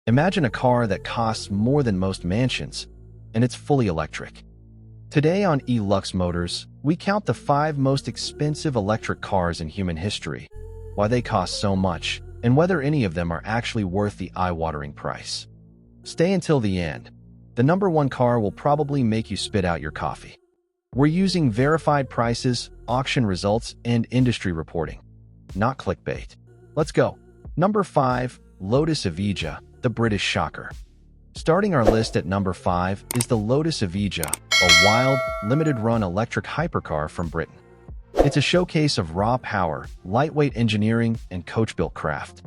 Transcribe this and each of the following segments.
Imagine a car that costs more than most mansions, and it's fully electric. Today on ELuxeMotors, we count the 5 most expensive electric cars in human history, why they cost so much, and whether any of them are actually worth the eye-watering price. Stay until the end. The number 1 car will probably make you spit out your coffee. We're using verified prices, auction results, and industry reporting, not clickbait. Let's go. Number 5, Lotus Evija, the British shocker. Starting our list at number 5 is the Lotus Evija, a wild, limited-run electric hypercar from Britain. It's a showcase of raw power, lightweight engineering, and coach-built craft.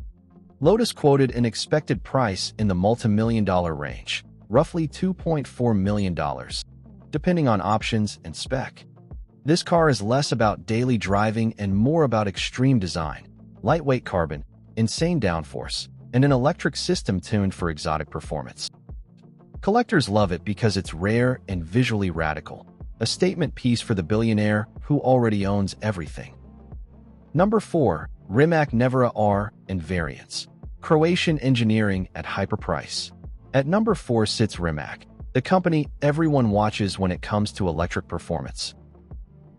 Lotus quoted an expected price in the multi-million-dollar range, roughly $2.4 million, depending on options and spec. This car is less about daily driving and more about extreme design, lightweight carbon, insane downforce, and an electric system tuned for exotic performance. Collectors love it because it's rare and visually radical, a statement piece for the billionaire who already owns everything. Number 4, Rimac Nevera R and variants. Croatian engineering at hyper price. At number 4 sits Rimac, the company everyone watches when it comes to electric performance.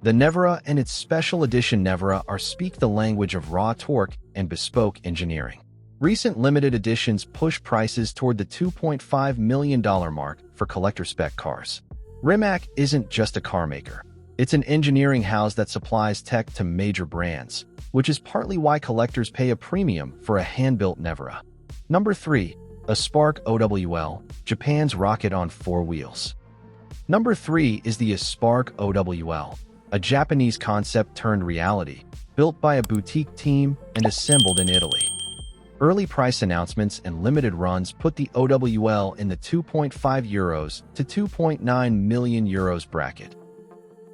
The Nevera and its special edition Nevera R speak the language of raw torque and bespoke engineering. Recent limited editions push prices toward the $2.5 million mark for collector-spec cars. Rimac isn't just a car maker. It's an engineering house that supplies tech to major brands, which is partly why collectors pay a premium for a hand-built Nevera. Number 3, Aspark OWL, Japan's rocket on 4 wheels. Number 3 is the Aspark OWL, a Japanese concept turned reality, built by a boutique team and assembled in Italy. Early price announcements and limited runs put the OWL in the €2.5 to €2.9 million bracket.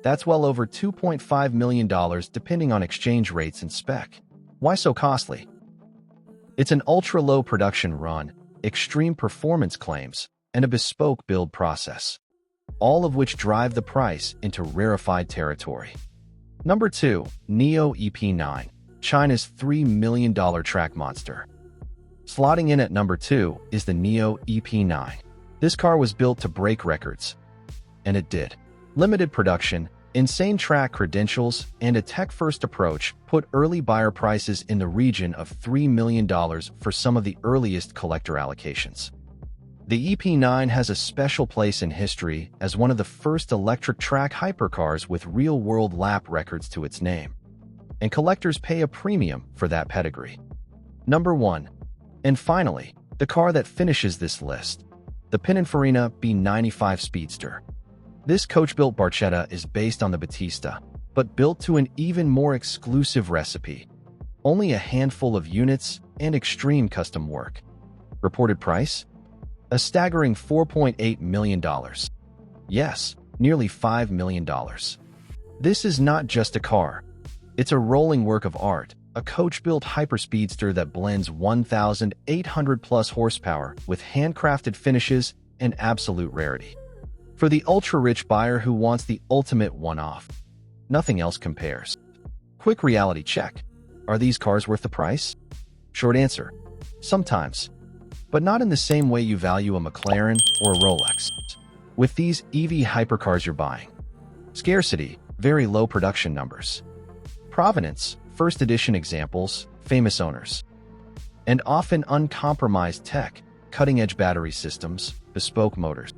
That's well over $2.5 million depending on exchange rates and spec. Why so costly? It's an ultra-low production run, extreme performance claims, and a bespoke build process, all of which drive the price into rarefied territory. Number 2, NIO EP9, China's $3 million track monster. Slotting in at number 2 is the NIO EP9. This car was built to break records, and it did. Limited production, insane track credentials, and a tech-first approach put early buyer prices in the region of $3 million for some of the earliest collector allocations. The EP9 has a special place in history as one of the first electric track hypercars with real-world lap records to its name, and collectors pay a premium for that pedigree. Number 1. And finally, the car that finishes this list, the Pininfarina B95 Speedster. This coach-built barchetta is based on the Battista, but built to an even more exclusive recipe. Only a handful of units and extreme custom work. Reported price? A staggering $4.8 million. Yes, nearly $5 million. This is not just a car. It's a rolling work of art, a coach-built hyperspeedster that blends 1,800-plus horsepower with handcrafted finishes and absolute rarity. For the ultra-rich buyer who wants the ultimate one-off, nothing else compares. Quick reality check. Are these cars worth the price? Short answer, sometimes. But not in the same way you value a McLaren or a Rolex. With these EV hypercars you're buying. Scarcity, very low production numbers. Provenance, first edition examples, famous owners. And often uncompromised tech, cutting-edge battery systems, bespoke motors.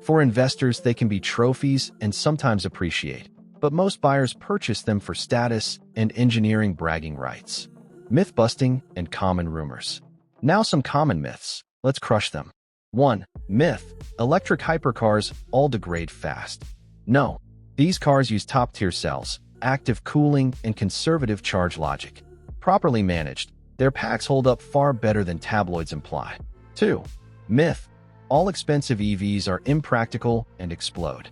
For investors, they can be trophies and sometimes appreciate, but most buyers purchase them for status and engineering bragging rights. Myth-busting and common rumors. Now some common myths. Let's crush them. 1. Myth: electric hypercars all degrade fast. No. These cars use top-tier cells, active cooling, and conservative charge logic. Properly managed, their packs hold up far better than tabloids imply. 2. Myth: all expensive EVs are impractical and explode.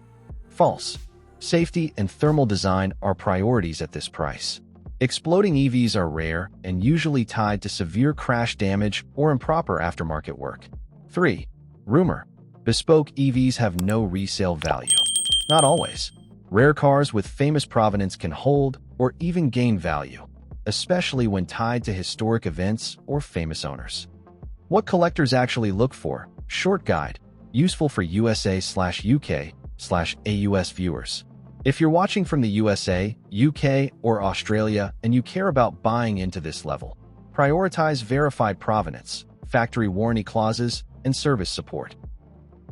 False. Safety and thermal design are priorities at this price. Exploding EVs are rare and usually tied to severe crash damage or improper aftermarket work. 3. Rumor: bespoke EVs have no resale value. Not always. Rare cars with famous provenance can hold or even gain value, especially when tied to historic events or famous owners. What collectors actually look for. Short guide, useful for USA/UK/AUS viewers. If you're watching from the USA, UK, or Australia and you care about buying into this level, prioritize verified provenance, factory warranty clauses, and service support.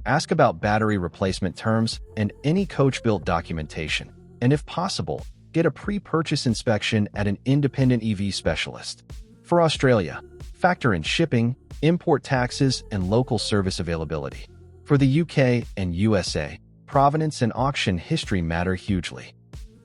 Ask about battery replacement terms and any coach-built documentation, and if possible, get a pre-purchase inspection at an independent EV specialist. For Australia, factor in shipping, import taxes, and local service availability. For the UK and USA, provenance and auction history matter hugely.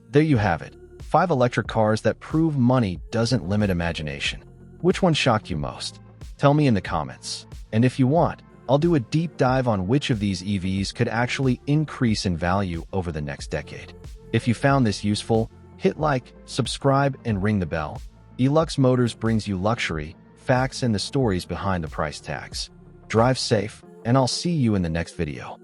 There you have it, 5 electric cars that prove money doesn't limit imagination. Which one shocked you most? Tell me in the comments. And if you want, I'll do a deep dive on which of these EVs could actually increase in value over the next decade. If you found this useful, hit like, subscribe, and ring the bell. ELuxeMotors brings you luxury, facts, and the stories behind the price tags. Drive safe, and I'll see you in the next video.